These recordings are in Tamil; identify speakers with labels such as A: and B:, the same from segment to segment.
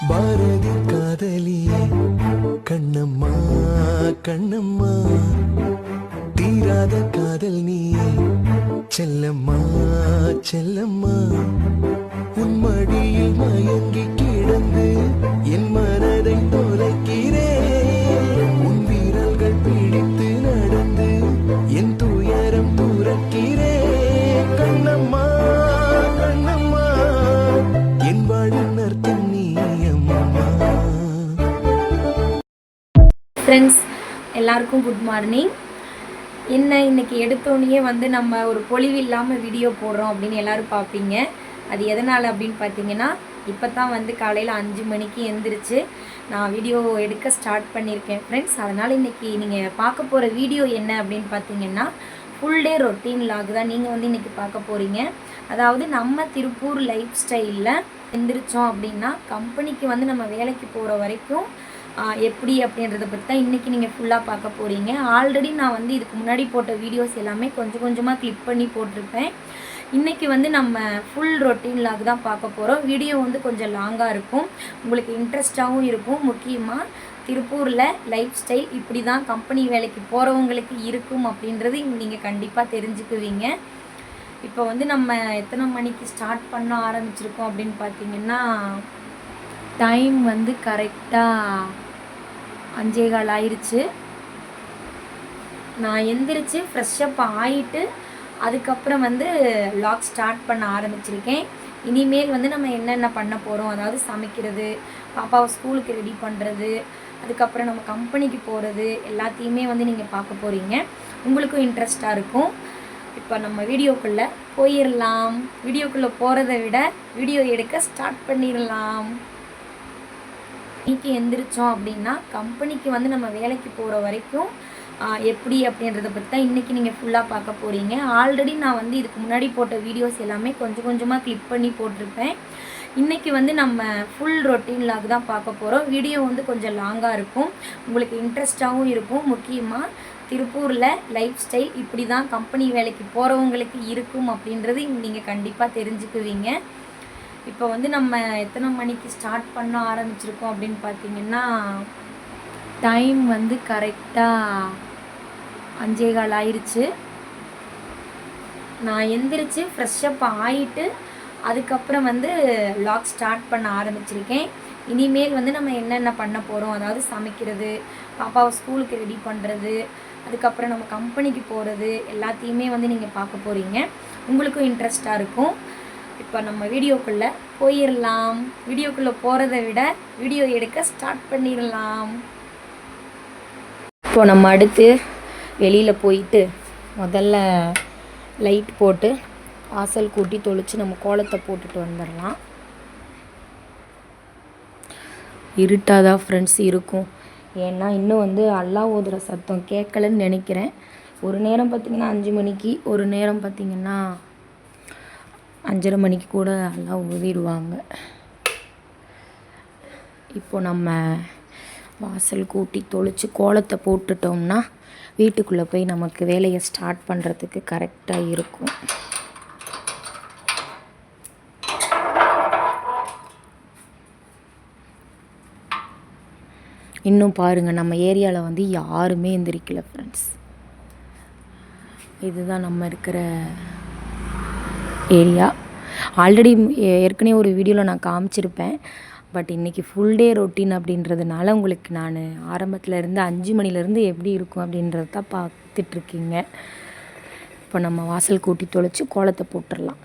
A: பாரதி காதலியே கண்ணம்மா கண்ணம்மா, தீராத காதல் நீயே செல்லம்மா செல்லம்மா, உன் மடியில் மயங்கி கிடந்து என் மனதை தொலைக்கிறேன், உன் வீரல்கள் பிடித்து நடந்து என் துயரம் துறக்கிறேன். கண்ணம்மா கண்ணம்மா, என் வாழின் அர்த்தம் நீ அம்மா.
B: ஃப்ரெண்ட்ஸ் எல்லாருக்கும் குட் மார்னிங். என்ன இன்னைக்கு எடுத்தோடனே வந்து நம்ம ஒரு பொலிவு இல்லாமல் வீடியோ போடுறோம் அப்படின்னு எல்லோரும் பார்ப்பீங்க. அது எதனால் அப்படின்னு பார்த்தீங்கன்னா, இப்போ தான் வந்து காலையில் 5 மணிக்கு எழுந்திரிச்சு நான் வீடியோ எடுக்க ஸ்டார்ட் பண்ணியிருக்கேன் ஃப்ரெண்ட்ஸ். அதனால் இன்றைக்கி நீங்கள் பார்க்க போகிற வீடியோ என்ன அப்படின்னு பார்த்தீங்கன்னா, ஃபுல் டே ரொட்டீன் லாக் தான் நீங்கள் வந்து இன்றைக்கி பார்க்க போகிறீங்க. அதாவது நம்ம திருப்பூர் லைஃப் ஸ்டைலில் எழுந்திரிச்சோம் அப்படின்னா கம்பெனிக்கு வந்து நம்ம வேலைக்கு போகிற வரைக்கும் எப்படி அப்படின்றத பற்றி தான் இன்றைக்கி நீங்கள் ஃபுல்லாக பார்க்க போகிறீங்க. ஆல்ரெடி நான் வந்து இதுக்கு முன்னாடி போட்ட வீடியோஸ் எல்லாமே கொஞ்சம் கொஞ்சமாக கிளிக் பண்ணி போட்டிருப்பேன். இன்றைக்கி வந்து நம்ம ஃபுல் ரொட்டீன் லாக் தான் பார்க்க போகிறோம். வீடியோ வந்து கொஞ்சம் லாங்காக இருக்கும், உங்களுக்கு இன்ட்ரெஸ்டாகவும் இருக்கும். முக்கியமாக திருப்பூரில் லைஃப் ஸ்டைல் இப்படி தான் கம்பெனி வேலைக்கு போகிறவங்களுக்கு இருக்கும் அப்படின்றது நீங்கள் கண்டிப்பாக தெரிஞ்சுக்குவீங்க. இப்போ வந்து நம்ம எத்தனை மணிக்கு ஸ்டார்ட் பண்ண ஆரம்பிச்சிருக்கோம் அப்படின்னு பார்த்தீங்கன்னா, டைம் வந்து கரெக்டாக 5:15 ஆயிடுச்சு. நான் எந்திரிச்சு ஃப்ரெஷ்ஷப் ஆகிட்டு அதுக்கப்புறம் வந்து லாக் ஸ்டார்ட் பண்ண ஆரம்பிச்சிருக்கேன். இனிமேல் வந்து நம்ம என்னென்ன பண்ண போகிறோம், அதாவது சமைக்கிறது, பாப்பாவை ஸ்கூலுக்கு ரெடி பண்ணுறது, அதுக்கப்புறம் நம்ம கம்பெனிக்கு போகிறது எல்லாத்தையுமே வந்து நீங்கள் பார்க்க போகிறீங்க. உங்களுக்கும் இன்ட்ரெஸ்டாக இருக்கும். இப்போ நம்ம வீடியோக்குள்ளே போயிடலாம். வீடியோக்குள்ளே போகிறத விட வீடியோ எடுக்க ஸ்டார்ட் பண்ணிடலாம். இன்றைக்கி எந்திரிச்சோம் அப்படின்னா கம்பெனிக்கு வந்து நம்ம வேலைக்கு போகிற வரைக்கும் எப்படி அப்படின்றத பற்றி தான் இன்றைக்கி நீங்கள் ஃபுல்லாக பார்க்க போகிறீங்க. ஆல்ரெடி நான் வந்து இதுக்கு முன்னாடி போட்ட வீடியோஸ் எல்லாமே கொஞ்சம் கொஞ்சமாக கிளிக் பண்ணி போட்டிருப்பேன். இன்றைக்கி வந்து நம்ம ஃபுல் ரொட்டீன் லாக் தான் பார்க்க போகிறோம். வீடியோ வந்து கொஞ்சம் லாங்காக இருக்கும், உங்களுக்கு இன்ட்ரெஸ்டாகவும் இருக்கும். முக்கியமாக திருப்பூரில் லைஃப் ஸ்டைல் இப்படி தான் கம்பெனி வேலைக்கு போகிறவங்களுக்கு இருக்கும் அப்படின்றது நீங்கள் கண்டிப்பாக தெரிஞ்சுக்குவீங்க. இப்போ வந்து நம்ம எத்தனை மணிக்கு ஸ்டார்ட் பண்ண ஆரம்பிச்சிருக்கோம் அப்படின்னு பார்த்தீங்கன்னா, டைம் வந்து கரெக்டாக 5:15 ஆயிடுச்சு. நான் எந்திரிச்சு ஃப்ரெஷ்ஷப் ஆகிட்டு அதுக்கப்புறம் வந்து லாக் ஸ்டார்ட் பண்ண ஆரம்பிச்சிருக்கேன். இனிமேல் வந்து நம்ம என்னென்ன பண்ண போகிறோம், அதாவது சமைக்கிறது, பாப்பாவை ஸ்கூலுக்கு ரெடி பண்ணுறது, அதுக்கப்புறம் நம்ம கம்பெனிக்கு போகிறது எல்லாத்தையுமே வந்து நீங்கள் பார்க்க போகிறீங்க. உங்களுக்கும் இன்ட்ரெஸ்டாக இருக்கும். இப்போ நம்ம வீடியோக்குள்ளே போயிடலாம். வீடியோக்குள்ளே போகிறத விட வீடியோ எடுக்க ஸ்டார்ட் பண்ணிடலாம். இப்போ நம்ம அடுத்து வெளியில் போயிட்டு முதல்ல லைட் போட்டு வாசல் கூட்டி தொளித்து நம்ம கோலத்தை போட்டுட்டு வந்துடலாம். இருட்டாக தான் ஃப்ரெண்ட்ஸ் இருக்கும், ஏன்னா இன்னும் வந்து அல்லா ஓதுகிற சத்தம் கேட்கலன்னு நினைக்கிறேன். ஒரு நேரம் பார்த்திங்கன்னா 5 மணிக்கு, ஒரு நேரம் பார்த்திங்கன்னா 5:30 மணிக்கு கூட எல்லாம் ஊதிடுவாங்க. இப்போ நம்ம வாசல் கூட்டி தொளித்து கோலத்தை போட்டுட்டோம்னா வீட்டுக்குள்ளே போய் நமக்கு வேலையை ஸ்டார்ட் பண்ணுறதுக்கு கரெக்டாக இருக்கும். இன்னும் பாருங்கள், நம்ம ஏரியாவில் வந்து யாருமே எந்திரிக்கல ஃப்ரெண்ட்ஸ். இதுதான் நம்ம இருக்கிற ஏரியா. ஆல்ரெடி ஏற்கனவே ஒரு வீடியோவில் நான் காமிச்சிருப்பேன். பட் இன்றைக்கி ஃபுல் டே ரொட்டீன் அப்படின்றதுனால உங்களுக்கு நான் ஆரம்பத்துலேருந்து 5 மணிலேருந்து எப்படி இருக்கும் அப்படின்றத தான் பார்த்துட்ருக்கீங்க. இப்போ நம்ம வாசல் கூட்டி தொளித்து கோலத்தை போட்டுடலாம்.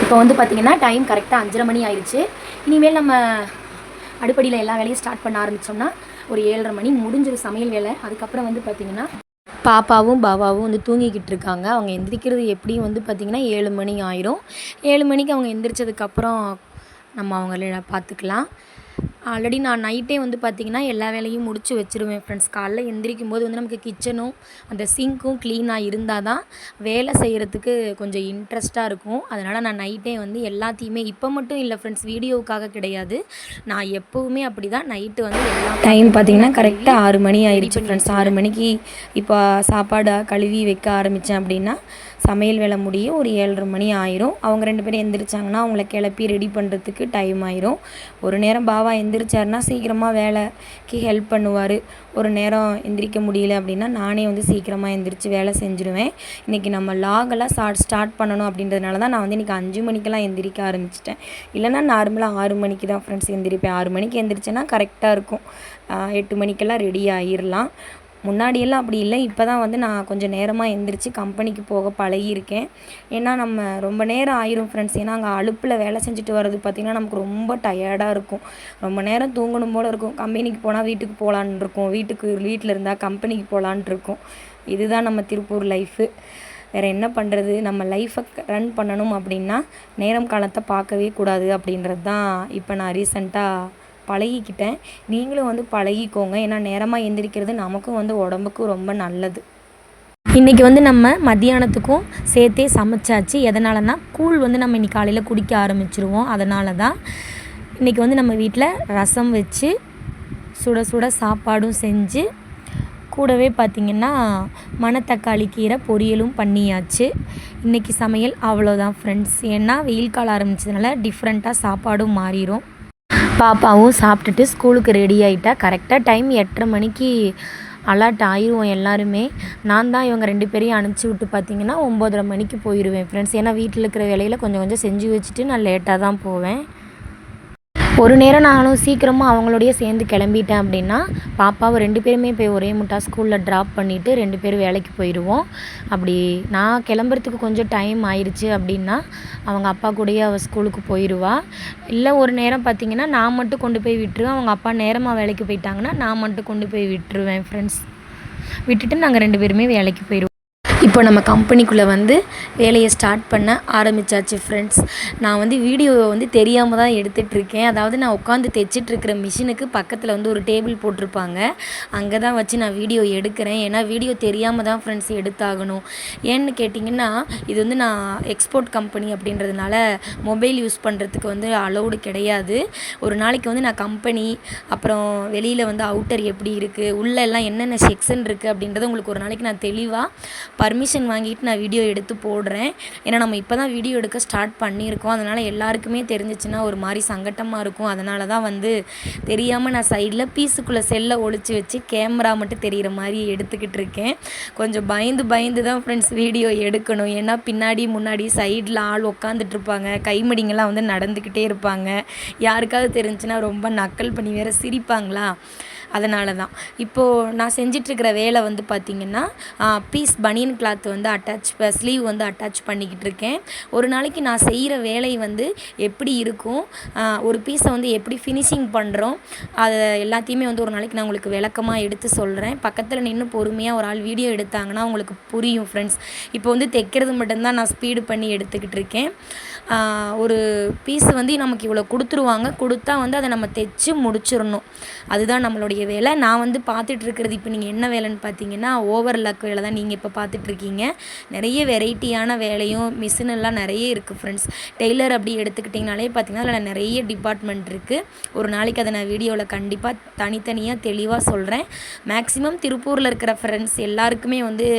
B: இப்போ வந்து பார்த்திங்கன்னா டைம் கரெக்டாக 5:30 மணி ஆயிடுச்சு. இனிமேல் நம்ம அடுப்படியில் எல்லா வேலையும் ஸ்டார்ட் பண்ண ஆரம்பித்தோம்னா ஒரு 7:30 மணி முடிஞ்சிடும் சமையல் வேலை. அதுக்கப்புறம் வந்து பார்த்திங்கன்னா பாப்பாவும் பாபாவும் வந்து தூங்கிக்கிட்டு இருக்காங்க. அவங்க எந்திரிக்கிறது எப்படியும் வந்து பார்த்திங்கன்னா 7 மணி ஆயிரும். 7 மணிக்கு அவங்க எந்திரிச்சதுக்கப்புறம் நம்ம அவங்கள பார்த்துக்கலாம். ஆல்ரெடி நான் நைட்டே வந்து பார்த்திங்கன்னா எல்லா வேலையும் முடிச்சு வச்சுருவேன் ஃப்ரெண்ட்ஸ். காலைல எந்திரிக்கும் போது வந்து நமக்கு கிச்சனும் அந்த சிங்க்கும் க்ளீனாக இருந்தால் தான் வேலை செய்கிறதுக்கு கொஞ்சம் இன்ட்ரெஸ்ட்டாக இருக்கும். அதனால் நான் நைட்டே வந்து எல்லாத்தையுமே இப்போ மட்டும் இல்லை ஃப்ரெண்ட்ஸ், வீடியோவுக்காக கிடையாது, நான் எப்போவுமே அப்படி தான். நைட்டு வந்து எல்லா டைம் பார்த்திங்கன்னா கரெக்டாக 6 மணி ஆயிடுச்சு ஃப்ரெண்ட்ஸ். 6 மணிக்கு இப்போ சாப்பாடு கழுவி வைக்க ஆரம்பித்தேன் அப்படின்னா சமையல் வேலை முடிய ஒரு 7:30 மணி ஆயிரும். அவங்க 2 பேரும் எந்திரிச்சாங்கன்னா அவங்கள கிளப்பி ரெடி பண்ணுறதுக்கு டைம் ஆயிரும். ஒரு நேரம் பாபா எந்திரிச்சாருன்னா சீக்கிரமாக வேலைக்கு ஹெல்ப் பண்ணுவார். ஒரு நேரம் எந்திரிக்க முடியல அப்படின்னா நானே வந்து சீக்கிரமாக எந்திரிச்சு வேலை செஞ்சுருவேன். இன்றைக்கி நம்ம லாகெல்லாம் ஸ்டார்ட் பண்ணணும் அப்படின்றதுனால தான் நான் வந்து இன்றைக்கி 5 மணிக்கெல்லாம் எந்திரிக்க ஆரம்பிச்சிட்டேன். இல்லைனா நார்மலாக 6 மணிக்கு தான் ஃப்ரெண்ட்ஸ் எந்திரிப்பேன். 6 மணிக்கு எந்திரிச்சேன்னா கரெக்டாக இருக்கும். 8 மணிக்கெல்லாம் ரெடி ஆகிடலாம். முன்னாடியெல்லாம் அப்படி இல்லை. இப்போ தான் வந்து நான் கொஞ்சம் நேரமாக எந்திரிச்சு கம்பெனிக்கு போக பழகியிருக்கேன். ஏன்னா நம்ம ரொம்ப நேரம் ஆயிரும் ஃப்ரெண்ட்ஸ். ஏன்னா அங்கே அடுப்பில் வேலை செஞ்சுட்டு வர்றது பார்த்திங்கன்னா நமக்கு ரொம்ப டயர்டாக இருக்கும். ரொம்ப நேரம் தூங்கணும் போல் இருக்கும். கம்பெனிக்கு போனால் வீட்டுக்கு போகலான்னு இருக்கும், வீட்டில் இருந்தால் கம்பெனிக்கு போகலான் இருக்கும். இதுதான் நம்ம திருப்பூர் லைஃபு. வேறு என்ன பண்ணுறது, நம்ம லைஃப்பை ரன் பண்ணணும் அப்படின்னா நேரம் காலத்தை பார்க்கவே கூடாது அப்படின்றது தான் இப்போ நான் ரீசெண்டாக பழகிக்கிட்டேன். நீங்களும் வந்து பழகிக்கோங்க. ஏன்னா நேரமாக எந்திரிக்கிறது நமக்கும் வந்து உடம்புக்கும் ரொம்ப நல்லது. இன்றைக்கி வந்து நம்ம மத்தியானத்துக்கும் சேர்த்தே சமைச்சாச்சு. எதனாலனா கூழ் வந்து நம்ம இன்றைக்கி காலையில் குடிக்க ஆரம்பிச்சிருவோம். அதனால தான் இன்றைக்கி வந்து நம்ம வீட்டில் ரசம் வச்சு சுட சுட சாப்பாடும் செஞ்சு கூடவே பார்த்திங்கன்னா மணத்தக்காளி கீரை பொரியலும் பண்ணியாச்சு. இன்றைக்கி சமையல் அவ்வளோதான் ஃப்ரெண்ட்ஸ். ஏன்னா வெயில் காலம் ஆரம்பிச்சதுனால டிஃப்ரெண்ட்டாக சாப்பாடும் மாறிடும். பாப்பாவும் சாப்பிட்டுட்டு ஸ்கூலுக்கு ரெடி ஆகிட்டா. கரெக்டாக டைம் 8:30 மணிக்கு அலர்ட் ஆயிடுவோம் எல்லாருமே. நான் தான் இவங்க 2 பேரையும் அனுப்பிச்சி விட்டு பார்த்திங்கன்னா 9:30 மணிக்கு போயிடுவேன் ஃப்ரெண்ட்ஸ். ஏன்னா வீட்டில் இருக்கிற வேலையில் கொஞ்சம் கொஞ்சம் செஞ்சு வச்சுட்டு நான் லேட்டாக தான் போவேன். ஒரு நேரம் நானும் சீக்கிரமாக அவங்களோடய சேர்ந்து கிளம்பிட்டேன் அப்படின்னா பாப்பாவை 2 பேருமே போய் ஒரே முட்டா ஸ்கூலில் ட்ராப் பண்ணிவிட்டு 2 பேரும் வேலைக்கு போயிடுவோம். அப்படி நான் கிளம்புறதுக்கு கொஞ்சம் டைம் ஆயிடுச்சு அப்படின்னா அவங்க அப்பா கூடயே அவள் ஸ்கூலுக்கு போயிடுவா. இல்லை ஒரு நேரம் பார்த்திங்கன்னா நான் மட்டும் கொண்டு போய் விட்டுருவேன். அவங்க அப்பா நேரமாக வேலைக்கு போயிட்டாங்கன்னா நான் மட்டும் கொண்டு போய் விட்டுருவேன் ஃப்ரெண்ட்ஸ். விட்டுட்டு நாங்கள் 2 பேருமே வேலைக்கு போயிடுவோம். இப்போ நம்ம கம்பெனிக்குள்ளே வந்து வேலையை ஸ்டார்ட் பண்ண ஆரம்பித்தாச்சு ஃப்ரெண்ட்ஸ். நான் வந்து வீடியோவை வந்து தெரியாமல் தான் எடுத்துகிட்ருக்கேன். அதாவது நான் உட்காந்து தைச்சிட்ருக்கிற மிஷினுக்கு பக்கத்தில் வந்து ஒரு டேபிள் போட்டிருப்பாங்க. அங்கே தான் வச்சு நான் வீடியோ எடுக்கிறேன். ஏன்னா வீடியோ தெரியாமல் தான் ஃப்ரெண்ட்ஸ் எடுத்தாகணும். ஏன்னு கேட்டிங்கன்னா இது வந்து நான் எக்ஸ்போர்ட் கம்பெனி அப்படின்றதுனால மொபைல் யூஸ் பண்ணுறதுக்கு வந்து அலௌடு கிடையாது. ஒரு நாளைக்கு வந்து நான் கம்பெனி அப்புறம் வெளியில் வந்து அவுட்டர் எப்படி இருக்குது, உள்ளெல்லாம் என்னென்ன செக்ஷன் இருக்குது அப்படின்றத உங்களுக்கு ஒரு நாளைக்கு நான் தெளிவாக பர்மிஷன் வாங்கிட்டு நான் வீடியோ எடுத்து போடுறேன். ஏன்னா நம்ம இப்போ தான் வீடியோ எடுக்க ஸ்டார்ட் பண்ணியிருக்கோம். அதனால் எல்லாருக்குமே தெரிஞ்சிச்சுன்னா ஒரு மாதிரி சங்கட்டமாக இருக்கும். அதனால தான் வந்து தெரியாமல் நான் சைடில் பீஸுக்குள்ளே செல்லை ஒழிச்சு வச்சு கேமரா மட்டும் தெரிகிற மாதிரி எடுத்துக்கிட்டு இருக்கேன். கொஞ்சம் பயந்து தான் ஃப்ரெண்ட்ஸ் வீடியோ எடுக்கணும். ஏன்னா பின்னாடி முன்னாடி சைடில் ஆள் உட்காந்துட்ருப்பாங்க, கைமடிங்கெல்லாம் வந்து நடந்துக்கிட்டே இருப்பாங்க. யாருக்காவது தெரிஞ்சுன்னா ரொம்ப நக்கல் பண்ணி வேறு சிரிப்பாங்களா. அதனால தான் இப்போது நான் செஞ்சிட்ருக்கிற வேலை வந்து பார்த்திங்கன்னா பீஸ் பனியன் கிளாத் வந்து ஸ்லீவ் வந்து அட்டாச் பண்ணிக்கிட்டு இருக்கேன். ஒரு நாளைக்கு நான் செய்கிற வேலை வந்து எப்படி இருக்கும், ஒரு பீஸை வந்து எப்படி ஃபினிஷிங் பண்ணுறோம், அதை எல்லாத்தையுமே வந்து ஒரு நாளைக்கு நான் உங்களுக்கு விளக்கமாக எடுத்து சொல்கிறேன். பக்கத்தில் நின்று பொறுமையாக ஒரு ஆள் வீடியோ எடுத்தாங்கன்னா உங்களுக்கு புரியும் ஃப்ரெண்ட்ஸ். இப்போ வந்து தைக்கிறது மட்டும்தான் நான் ஸ்பீடு பண்ணி எடுத்துக்கிட்டு இருக்கேன். ஒரு பீஸ் வந்து நமக்கு இவ்வளோ கொடுத்துருவாங்க, கொடுத்தா வந்து அதை நம்ம தைச்சு முடிச்சிடணும். அதுதான் நம்மளுடைய வேலை. நான் வந்து பார்த்துட்ருக்கிறது இப்போ நீங்கள் என்ன வேலைன்னு பார்த்தீங்கன்னா ஓவர்லாக் வேலை தான் நீங்கள் இப்போ பார்த்துட்ருக்கீங்க. நிறைய வெரைட்டியான வேலையும் மிஷினெல்லாம் நிறைய இருக்குது ஃப்ரெண்ட்ஸ். டெய்லர் அப்படி எடுத்துக்கிட்டிங்கனாலே பார்த்திங்கன்னா அதில் நிறைய டிபார்ட்மெண்ட் இருக்குது. ஒரு நாளைக்கு அதை நான் வீடியோவில் கண்டிப்பாக தனித்தனியாக தெளிவாக சொல்கிறேன். மேக்ஸிமம் திருப்பூரில் இருக்கிற ஃப்ரெண்ட்ஸ் எல்லாருக்குமே வந்து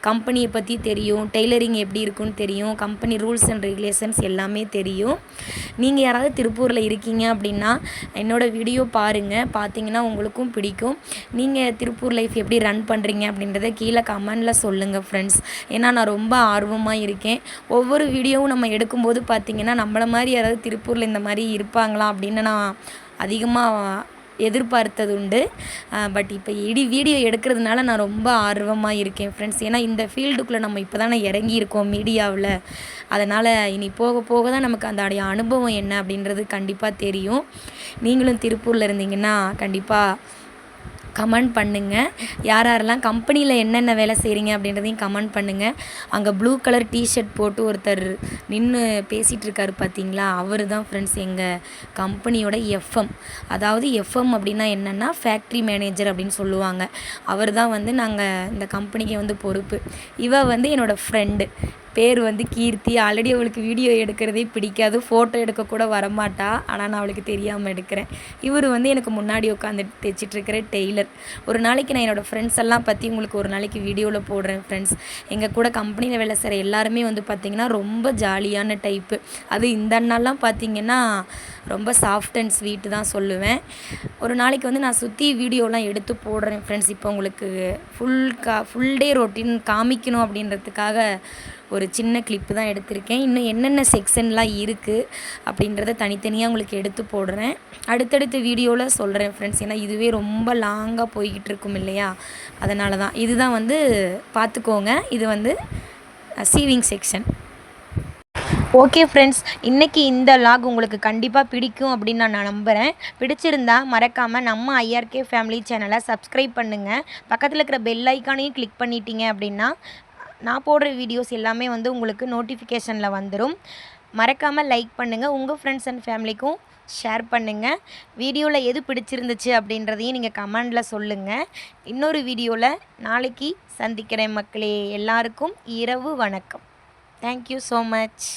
B: கம்பெனியை பற்றி தெரியும், டெய்லரிங் எப்படி இருக்குன்னு தெரியும், கம்பெனி ரூல்ஸ் அண்ட் ரெகுலேஷன்ஸ் எல்லாமே தெரியும். நீங்கள் யாராவது திருப்பூரில் இருக்கீங்க அப்படின்னா என்னோடய வீடியோ பாருங்கள். பார்த்தீங்கன்னா உங்களுக்கும் பிடிக்கும். நீங்கள் திருப்பூர் லைஃப் எப்படி ரன் பண்ணுறீங்க அப்படின்றத கீழே கமெண்டில் சொல்லுங்கள் ஃப்ரெண்ட்ஸ். ஏன்னா நான் ரொம்ப ஆர்வமாக இருக்கேன். ஒவ்வொரு வீடியோவும் நம்ம எடுக்கும்போது பார்த்திங்கன்னா நம்மளை மாதிரி யாராவது திருப்பூரில் இந்த மாதிரி இருப்பாங்களா அப்படின்னு நான் அதிகமாக எதிர்பார்த்தது உண்டு. பட் இப்போ வீடியோ எடுக்கிறதுனால நான் ரொம்ப ஆர்வமாக இருக்கேன் ஃப்ரெண்ட்ஸ். ஏன்னா இந்த ஃபீல்டுக்குள்ளே நம்ம இப்போ தானே இறங்கியிருக்கோம் மீடியாவில். அதனால் இனி போக போக தான் நமக்கு அந்த அனுபவம் என்ன அப்படின்றது கண்டிப்பாக தெரியும். நீங்களும் திருப்பூரில் இருந்தீங்கன்னா கண்டிப்பாக கமெண்ட் பண்ணுங்கள். யாரெல்லாம் கம்பெனியில் என்னென்ன வேலை செய்கிறீங்க அப்படின்றதையும் கமெண்ட் பண்ணுங்கள். அங்கே ப்ளூ கலர் டிஷர்ட் போட்டு ஒருத்தர் நின்று பேசிகிட்டு இருக்காரு பார்த்தீங்களா, அவர் தான் ஃப்ரெண்ட்ஸ் எங்கள் கம்பெனியோட எஃப்எம். அதாவது எஃப்எம் அப்படின்னா என்னென்னா ஃபேக்ட்ரி மேனேஜர் அப்படின்னு சொல்லுவாங்க. அவர் தான் வந்து நாங்கள் இந்த கம்பெனிக்கு வந்து பொறுப்பு. இவ வந்து என்னோடய ஃப்ரெண்டு, பேர் வந்து கீர்த்தி. ஆல்ரெடி அவளுக்கு வீடியோ எடுக்கிறதே பிடிக்காது, ஃபோட்டோ எடுக்கக்கூட வரமாட்டா. ஆனால் நான் அவளுக்கு தெரியாமல் எடுக்கிறேன். இவர் வந்து எனக்கு முன்னாடி உட்காந்து தைச்சிட்ருக்கிற டெய்லர். ஒரு நாளைக்கு நான் என்னோடய ஃப்ரெண்ட்ஸ் எல்லாம் பற்றி உங்களுக்கு ஒரு நாளைக்கு வீடியோவில் போடுறேன் ஃப்ரெண்ட்ஸ். எங்கள் கூட கம்பெனியில் வேலை செய்கிற எல்லாருமே வந்து பார்த்திங்கன்னா ரொம்ப ஜாலியான டைப்பு. அது இந்த அண்ணாலாம் பார்த்திங்கன்னா ரொம்ப சாஃப்ட் அண்ட் ஸ்வீட்டு தான் சொல்லுவேன். ஒரு நாளைக்கு வந்து நான் சுற்றி வீடியோலாம் எடுத்து போடுறேன் ஃப்ரெண்ட்ஸ். இப்போ உங்களுக்கு ஃபுல் டே ரொட்டீன் காமிக்கணும் அப்படின்றதுக்காக ஒரு சின்ன கிளிப்பு தான் எடுத்திருக்கேன். இன்னும் என்னென்ன செக்ஷன்லாம் இருக்குது அப்படின்றத தனித்தனியாக உங்களுக்கு எடுத்து போடுறேன். அடுத்தடுத்த வீடியோவில் சொல்கிறேன் ஃப்ரெண்ட்ஸ். ஏன்னா இதுவே ரொம்ப லாங்காக போய்கிட்டு இருக்கும் இல்லையா, அதனால தான். இதுதான் வந்து பார்த்துக்கோங்க, இது வந்து சீவிங் செக்ஷன். ஓகே ஃப்ரெண்ட்ஸ், இன்றைக்கி இந்த லாக் உங்களுக்கு கண்டிப்பாக பிடிக்கும் அப்படின்னு நான் நம்புகிறேன். பிடிச்சிருந்தா மறக்காமல் நம்ம ஐஆர்கே ஃபேமிலி சேனலை சப்ஸ்கிரைப் பண்ணுங்கள். பக்கத்தில் இருக்கிற பெல் ஐக்கானையும் கிளிக் பண்ணிட்டீங்க அப்படின்னா நான் போடுற வீடியோஸ் எல்லாமே வந்து உங்களுக்கு நோட்டிஃபிகேஷனில் வந்துடும். மறக்காமல் லைக் பண்ணுங்கள், உங்கள் ஃப்ரெண்ட்ஸ் அண்ட் ஃபேமிலிக்கும் ஷேர் பண்ணுங்கள். வீடியோவில் எது பிடிச்சிருந்துச்சு அப்படின்றதையும் நீங்கள் கமெண்டில் சொல்லுங்கள். இன்னொரு வீடியோவில் நாளைக்கு சந்திக்கிறேன் மக்களே. எல்லாருக்கும் இரவு வணக்கம். Thank you so much.